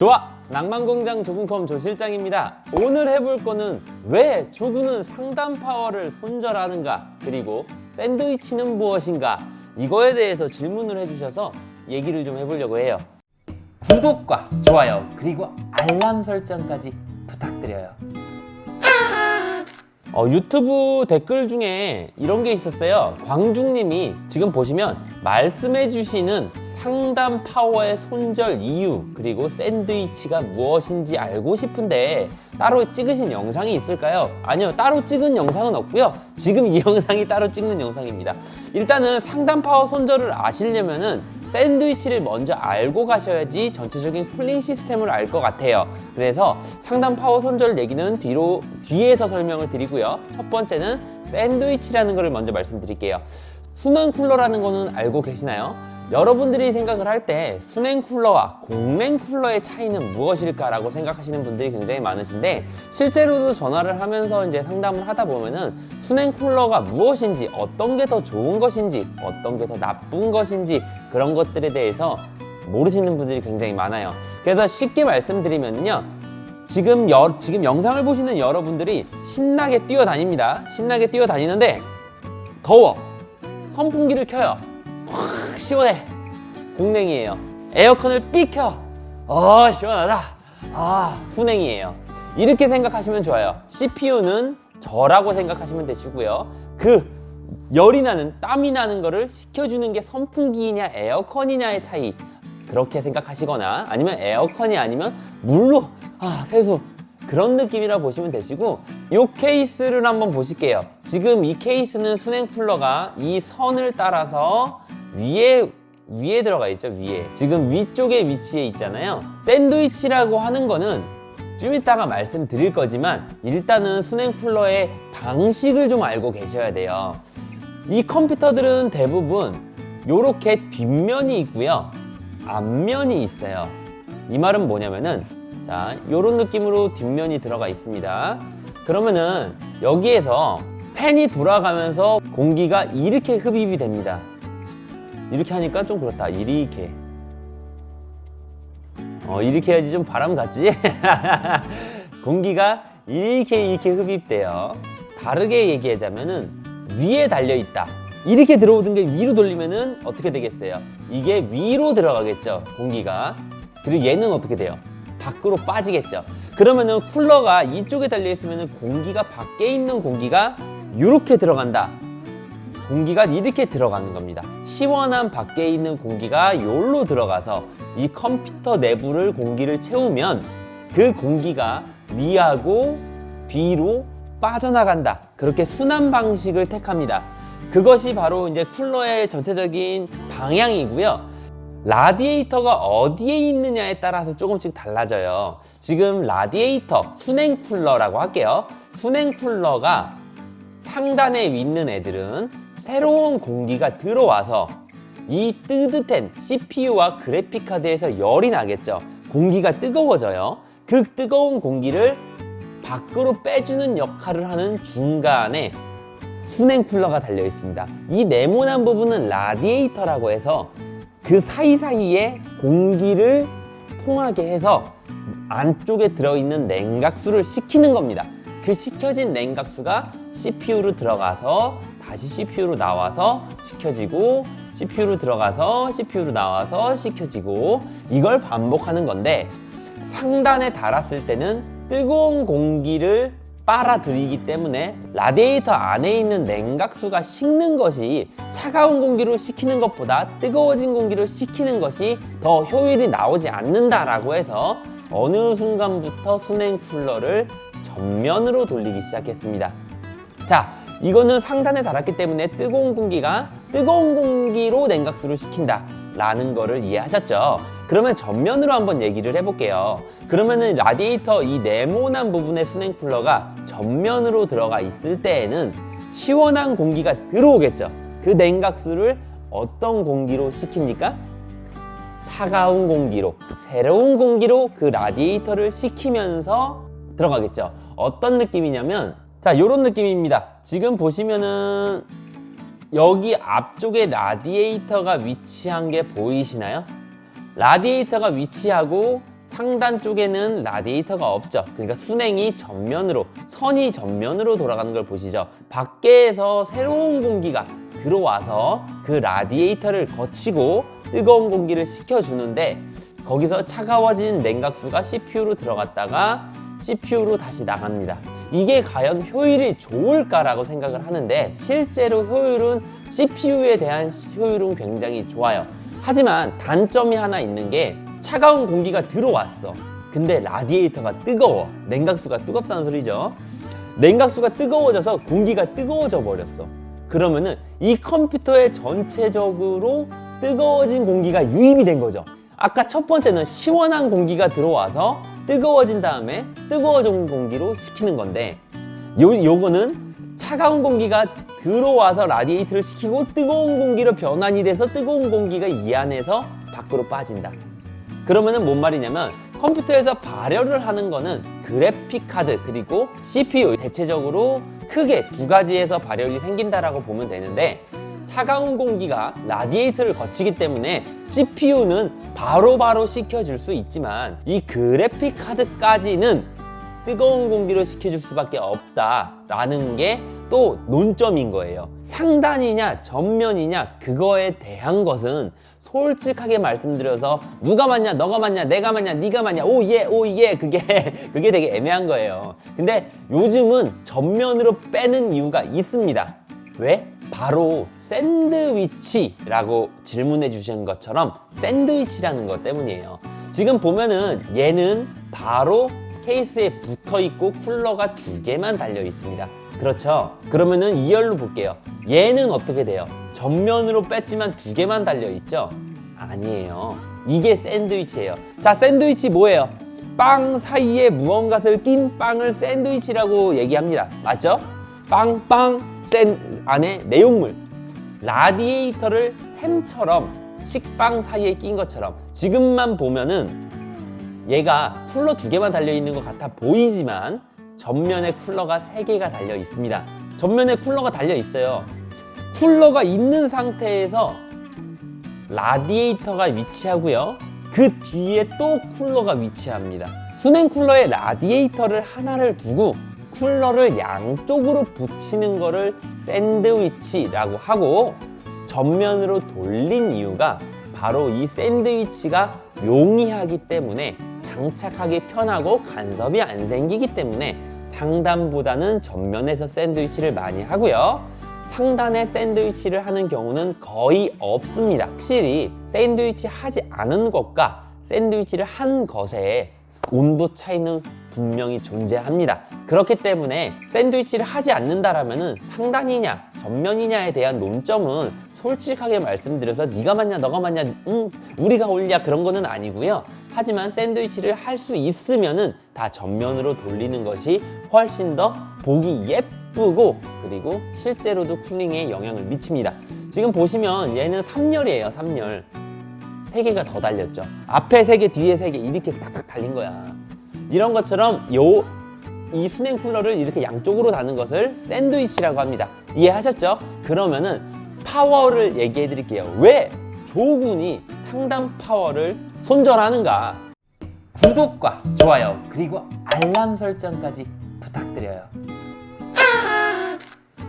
좋아! 낭만공장 조근컴 조실장입니다. 오늘 해볼 거는 왜 조근은 상단 파워를 손절하는가, 그리고 샌드위치는 무엇인가, 이거에 대해서 질문을 해주셔서 얘기를 좀 해보려고 해요. 구독과 좋아요 그리고 알람 설정까지 부탁드려요. 유튜브 댓글 중에 이런 게 있었어요. 광중님이 지금 보시면 말씀해주시는 상단 파워의 손절 이유, 그리고 샌드위치가 무엇인지 알고 싶은데 따로 찍으신 영상이 있을까요? 아니요, 따로 찍은 영상은 없고요. 지금 이 영상이 따로 찍는 영상입니다. 일단은 상단 파워 손절을 아시려면은 샌드위치를 먼저 알고 가셔야지 전체적인 쿨링 시스템을 알 것 같아요. 그래서 상단 파워 손절 얘기는 뒤에서 설명을 드리고요. 첫 번째는 샌드위치라는 것을 먼저 말씀드릴게요. 순환 쿨러라는 거는 알고 계시나요? 여러분들이 생각을 할 때 순행 쿨러와 공랭 쿨러의 차이는 무엇일까라고 생각하시는 분들이 굉장히 많으신데, 실제로도 전화를 하면서 이제 상담을 하다 보면은 순행 쿨러가 무엇인지, 어떤 게 더 좋은 것인지, 어떤 게 더 나쁜 것인지, 그런 것들에 대해서 모르시는 분들이 굉장히 많아요. 그래서 쉽게 말씀드리면요, 지금 영상을 보시는 여러분들이 신나게 뛰어다닙니다. 신나게 뛰어다니는데 더워. 선풍기를 켜요. 확 시원해. 공냉이에요. 에어컨을 삑 켜. 시원하다. 순냉이에요. 이렇게 생각하시면 좋아요. CPU는 저라고 생각하시면 되시고요. 그 열이 나는, 땀이 나는 거를 식혀주는 게 선풍기냐 에어컨이냐의 차이, 그렇게 생각하시거나, 아니면 에어컨이 아니면 물로 세수, 그런 느낌이라 보시면 되시고, 이 케이스를 한번 보실게요. 지금 이 케이스는 순행 쿨러가 이 선을 따라서 위에 들어가 있죠. 위에 지금 위쪽에 위치해 있잖아요. 샌드위치라고 하는 거는 좀 이따가 말씀드릴 거지만, 일단은 순행 쿨러의 방식을 좀 알고 계셔야 돼요. 이 컴퓨터들은 대부분 요렇게 뒷면이 있고요, 앞면이 있어요. 이 말은 뭐냐면은, 자, 요런 느낌으로 뒷면이 들어가 있습니다. 그러면은 여기에서 팬이 돌아가면서 공기가 이렇게 흡입이 됩니다. 이렇게 하니까 좀 그렇다. 이렇게 해야지 좀 바람 같지? 공기가 이렇게 흡입돼요. 다르게 얘기하자면은 위에 달려있다. 이렇게 들어오던 게 위로 돌리면은 어떻게 되겠어요? 이게 위로 들어가겠죠, 공기가. 그리고 얘는 어떻게 돼요? 밖으로 빠지겠죠. 그러면은 쿨러가 이쪽에 달려있으면은 공기가, 밖에 있는 공기가 이렇게 들어간다. 공기가 이렇게 들어가는 겁니다. 시원한 밖에 있는 공기가 요로 들어가서 이 컴퓨터 내부를 공기를 채우면 그 공기가 위하고 뒤로 빠져나간다. 그렇게 순환 방식을 택합니다. 그것이 바로 이제 쿨러의 전체적인 방향이고요. 라디에이터가 어디에 있느냐에 따라서 조금씩 달라져요. 지금 라디에이터, 순행 쿨러라고 할게요. 순행 쿨러가 상단에 있는 애들은 새로운 공기가 들어와서 이 뜨뜻한 CPU와 그래픽카드에서 열이 나겠죠. 공기가 뜨거워져요. 그 뜨거운 공기를 밖으로 빼주는 역할을 하는 중간에 순행 쿨러가 달려 있습니다. 이 네모난 부분은 라디에이터라고 해서 그 사이사이에 공기를 통하게 해서 안쪽에 들어있는 냉각수를 식히는 겁니다. 그 식혀진 냉각수가 CPU로 들어가서 다시 CPU로 나와서 식혀지고, CPU로 들어가서 CPU로 나와서 식혀지고, 이걸 반복하는 건데, 상단에 달았을 때는 뜨거운 공기를 빨아들이기 때문에 라디에이터 안에 있는 냉각수가 식는 것이 차가운 공기로 식히는 것보다 뜨거워진 공기로 식히는 것이 더 효율이 나오지 않는다라고 해서 어느 순간부터 순행 쿨러를 전면으로 돌리기 시작했습니다. 자, 이거는 상단에 달았기 때문에 뜨거운 공기가 뜨거운 공기로 냉각수를 식힌다 라는 거를 이해하셨죠? 그러면 전면으로 한번 얘기를 해볼게요. 그러면은 라디에이터 이 네모난 부분의 순행 쿨러가 전면으로 들어가 있을 때에는 시원한 공기가 들어오겠죠. 그 냉각수를 어떤 공기로 식힙니까? 차가운 공기로, 새로운 공기로 그 라디에이터를 식히면서 들어가겠죠. 어떤 느낌이냐면, 자, 요런 느낌입니다. 지금 보시면은 여기 앞쪽에 라디에이터가 위치한 게 보이시나요? 라디에이터가 위치하고 상단 쪽에는 라디에이터가 없죠. 그러니까 순행이 전면으로, 선이 전면으로 돌아가는 걸 보시죠. 밖에서 새로운 공기가 들어와서 그 라디에이터를 거치고 뜨거운 공기를 식혀주는데, 거기서 차가워진 냉각수가 CPU로 들어갔다가 CPU로 다시 나갑니다. 이게 과연 효율이 좋을까라고 생각을 하는데, 실제로 효율은 CPU에 대한 효율은 굉장히 좋아요. 하지만 단점이 하나 있는 게, 차가운 공기가 들어왔어. 근데 라디에이터가 뜨거워. 냉각수가 뜨겁다는 소리죠. 냉각수가 뜨거워져서 공기가 뜨거워져 버렸어. 그러면은 이 컴퓨터에 전체적으로 뜨거워진 공기가 유입이 된 거죠. 아까 첫 번째는 시원한 공기가 들어와서 뜨거워진 다음에 뜨거워진 공기로 식히는 건데, 요거는 차가운 공기가 들어와서 라디에이터를 식히고 뜨거운 공기로 변환이 돼서 뜨거운 공기가 이 안에서 밖으로 빠진다. 그러면은 뭔 말이냐면, 컴퓨터에서 발열을 하는 거는 그래픽 카드 그리고 CPU, 대체적으로 크게 두 가지에서 발열이 생긴다라고 보면 되는데, 차가운 공기가 라디에이터를 거치기 때문에 CPU는 바로바로 식혀줄 수 있지만, 이 그래픽 카드까지는 뜨거운 공기로 식혀줄 수밖에 없다라는 게 또 논점인 거예요. 상단이냐 전면이냐 그거에 대한 것은 솔직하게 말씀드려서, 누가 맞냐, 너가 맞냐, 내가 맞냐, 네가 맞냐, 오예 그게 되게 애매한 거예요. 근데 요즘은 전면으로 빼는 이유가 있습니다. 왜? 바로 샌드위치라고 질문해 주신 것처럼 샌드위치라는 것 때문이에요. 지금 보면은 얘는 바로 케이스에 붙어 있고 쿨러가 2개만 달려 있습니다. 그렇죠? 그러면은 2열로 볼게요. 얘는 어떻게 돼요? 전면으로 뺐지만 2개만 달려 있죠? 아니에요. 이게 샌드위치예요. 자, 샌드위치 뭐예요? 빵 사이에 무언가를 낀 빵을 샌드위치라고 얘기합니다. 맞죠? 안에 내용물. 라디에이터를 햄처럼 식빵 사이에 낀 것처럼, 지금만 보면은 얘가 쿨러 2개만 달려 있는 것 같아 보이지만 전면에 쿨러가 3개가 달려 있습니다. 전면에 쿨러가 달려 있어요. 쿨러가 있는 상태에서 라디에이터가 위치하고요. 그 뒤에 또 쿨러가 위치합니다. 수냉 쿨러에 라디에이터를 하나를 두고 쿨러를 양쪽으로 붙이는 거를 샌드위치라고 하고, 전면으로 돌린 이유가 바로 이 샌드위치가 용이하기 때문에, 장착하기 편하고 간섭이 안 생기기 때문에 상단보다는 전면에서 샌드위치를 많이 하고요. 상단에 샌드위치를 하는 경우는 거의 없습니다. 확실히 샌드위치 하지 않은 것과 샌드위치를 한 것에 온도 차이는 분명히 존재합니다. 그렇기 때문에 샌드위치를 하지 않는다라면은 상단이냐 전면이냐에 대한 논점은 솔직하게 말씀드려서 네가 맞냐 너가 맞냐 우리가 옳냐 그런 거는 아니고요. 하지만 샌드위치를 할 수 있으면은 다 전면으로 돌리는 것이 훨씬 더 보기 예쁘고, 그리고 실제로도 쿨링에 영향을 미칩니다. 지금 보시면 얘는 3열이에요. 3열 3개가 더 달렸죠. 앞에 3개 뒤에 3개 이렇게 탁탁 달린 거야. 이런 것처럼 이 수냉 쿨러를 이렇게 양쪽으로 다는 것을 샌드위치라고 합니다. 이해하셨죠? 그러면은 파워를 얘기해 드릴게요. 왜 조군이 상단 파워를 손절하는가? 구독과 좋아요 그리고 알람 설정까지 부탁드려요.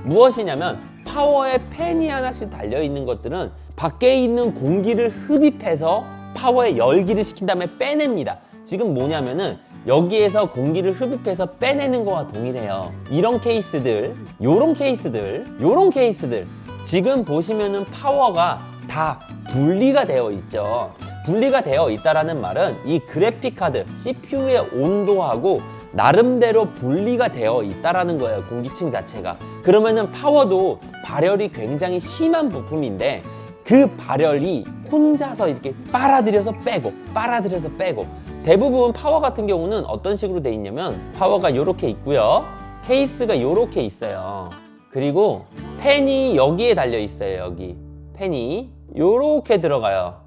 무엇이냐면, 파워에 팬이 하나씩 달려있는 것들은 밖에 있는 공기를 흡입해서 파워에 열기를 시킨 다음에 빼냅니다. 지금 뭐냐면은 여기에서 공기를 흡입해서 빼내는 거와 동일해요. 이런 케이스들, 요런 케이스들 지금 보시면은 파워가 다 분리가 되어 있죠. 분리가 되어 있다라는 말은 이 그래픽카드, CPU의 온도하고 나름대로 분리가 되어 있다라는 거예요. 공기층 자체가. 그러면은 파워도 발열이 굉장히 심한 부품인데, 그 발열이 혼자서 이렇게 빨아들여서 빼고 대부분 파워 같은 경우는 어떤 식으로 돼 있냐면, 파워가 이렇게 있고요. 케이스가 이렇게 있어요. 그리고 팬이 여기에 달려 있어요. 여기 팬이 이렇게 들어가요.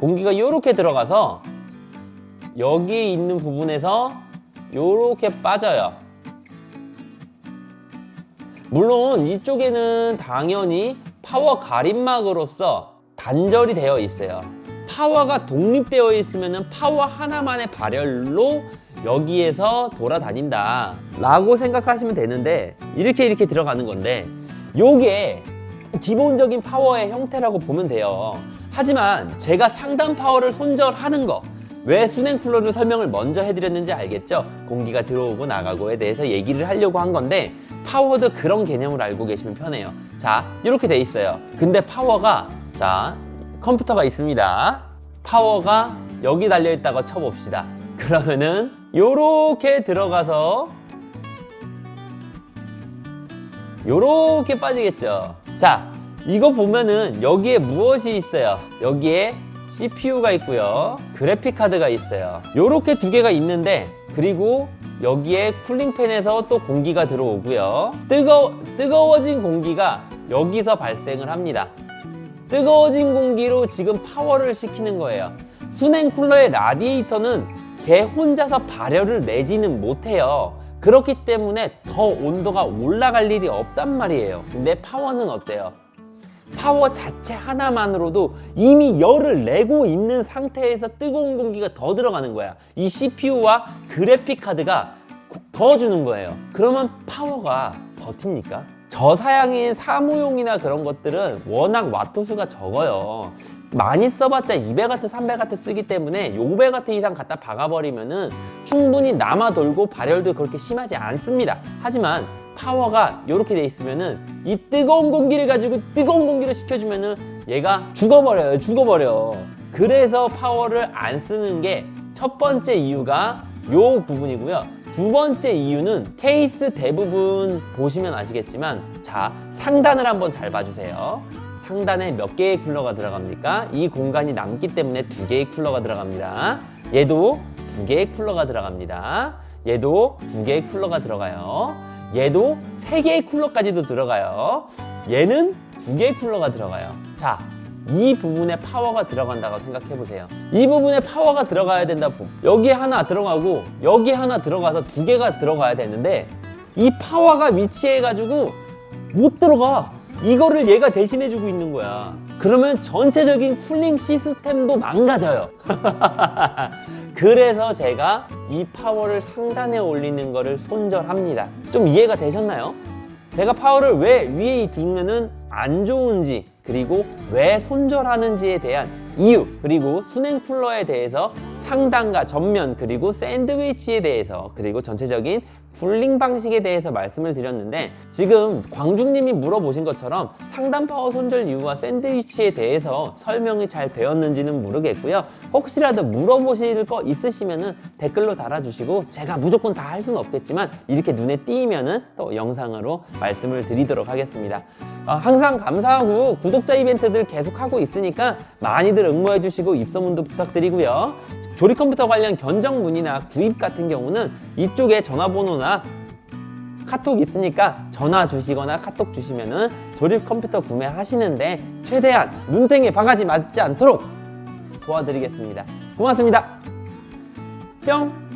공기가 이렇게 들어가서 여기 있는 부분에서 이렇게 빠져요. 물론 이쪽에는 당연히 파워 가림막으로서 단절이 되어 있어요. 파워가 독립되어 있으면은 파워 하나만의 발열로 여기에서 돌아다닌다 라고 생각하시면 되는데, 이렇게 들어가는 건데 요게 기본적인 파워의 형태라고 보면 돼요. 하지만 제가 상단 파워를 손절하는 거, 왜 수냉 쿨러를 설명을 먼저 해드렸는지 알겠죠? 공기가 들어오고 나가고에 대해서 얘기를 하려고 한 건데, 파워도 그런 개념을 알고 계시면 편해요. 자, 이렇게 돼 있어요. 근데 파워가, 자, 컴퓨터가 있습니다. 파워가 여기 달려있다고 쳐봅시다. 그러면은 요렇게 들어가서 요렇게 빠지겠죠. 자, 이거 보면은 여기에 무엇이 있어요? 여기에 CPU가 있고요, 그래픽 카드가 있어요. 요렇게 두 개가 있는데, 그리고 여기에 쿨링팬에서 또 공기가 들어오고요, 뜨거워진 공기가 여기서 발생을 합니다. 뜨거워진 공기로 지금 파워를 시키는 거예요. 수냉 쿨러의 라디에이터는 걔 혼자서 발열을 내지는 못해요. 그렇기 때문에 더 온도가 올라갈 일이 없단 말이에요. 근데 파워는 어때요? 파워 자체 하나만으로도 이미 열을 내고 있는 상태에서 뜨거운 공기가 더 들어가는 거야. 이 CPU와 그래픽 카드가 더 주는 거예요. 그러면 파워가 버팁니까? 저사양인 사무용이나 그런 것들은 워낙 와트수가 적어요. 많이 써봤자 200W, 300W 쓰기 때문에 500W 이상 갖다 박아버리면은 충분히 남아 돌고 발열도 그렇게 심하지 않습니다. 하지만 파워가 이렇게 돼 있으면은 이 뜨거운 공기를 가지고 뜨거운 공기를 식혀주면은 얘가 죽어버려. 그래서 파워를 안 쓰는 게 첫 번째 이유가 요 부분이고요. 두 번째 이유는 케이스 대부분 보시면 아시겠지만, 자, 상단을 한번 잘 봐주세요. 상단에 몇 개의 쿨러가 들어갑니까? 이 공간이 남기 때문에 2개의 쿨러가 들어갑니다. 얘도 2개의 쿨러가 들어갑니다. 얘도 2개의 쿨러가 들어가요. 얘도 3개의 쿨러까지도 들어가요. 얘는 2개의 쿨러가 들어가요. 자, 이 부분에 파워가 들어간다고 생각해 보세요. 이 부분에 파워가 들어가야 된다. 여기에 하나 들어가고 여기에 하나 들어가서 2개가 들어가야 되는데, 이 파워가 위치해 가지고 못 들어가. 이거를 얘가 대신해 주고 있는 거야. 그러면 전체적인 쿨링 시스템도 망가져요. 그래서 제가 이 파워를 상단에 올리는 거를 손절합니다. 좀 이해가 되셨나요? 제가 파워를 왜 위에 두면은 안 좋은지, 그리고 왜 손절하는지에 대한 이유, 그리고 수냉 쿨러에 대해서 상단과 전면, 그리고 샌드위치에 대해서, 그리고 전체적인 쿨링 방식에 대해서 말씀을 드렸는데, 지금 광중님이 물어보신 것처럼 상단 파워 손절 이유와 샌드위치에 대해서 설명이 잘 되었는지는 모르겠고요. 혹시라도 물어보실 거 있으시면은 댓글로 달아주시고, 제가 무조건 다 할 수는 없겠지만 이렇게 눈에 띄면은 또 영상으로 말씀을 드리도록 하겠습니다. 항상 감사하고 구독자 이벤트들 계속 하고 있으니까 많이들 응모해 주시고 입소문도 부탁드리고요. 조립 컴퓨터 관련 견적 문의나 구입 같은 경우는 이쪽에 전화번호나 카톡 있으니까 전화 주시거나 카톡 주시면은 조립 컴퓨터 구매하시는데 최대한 눈탱이 바가지 맞지 않도록 도와드리겠습니다. 고맙습니다. 뿅!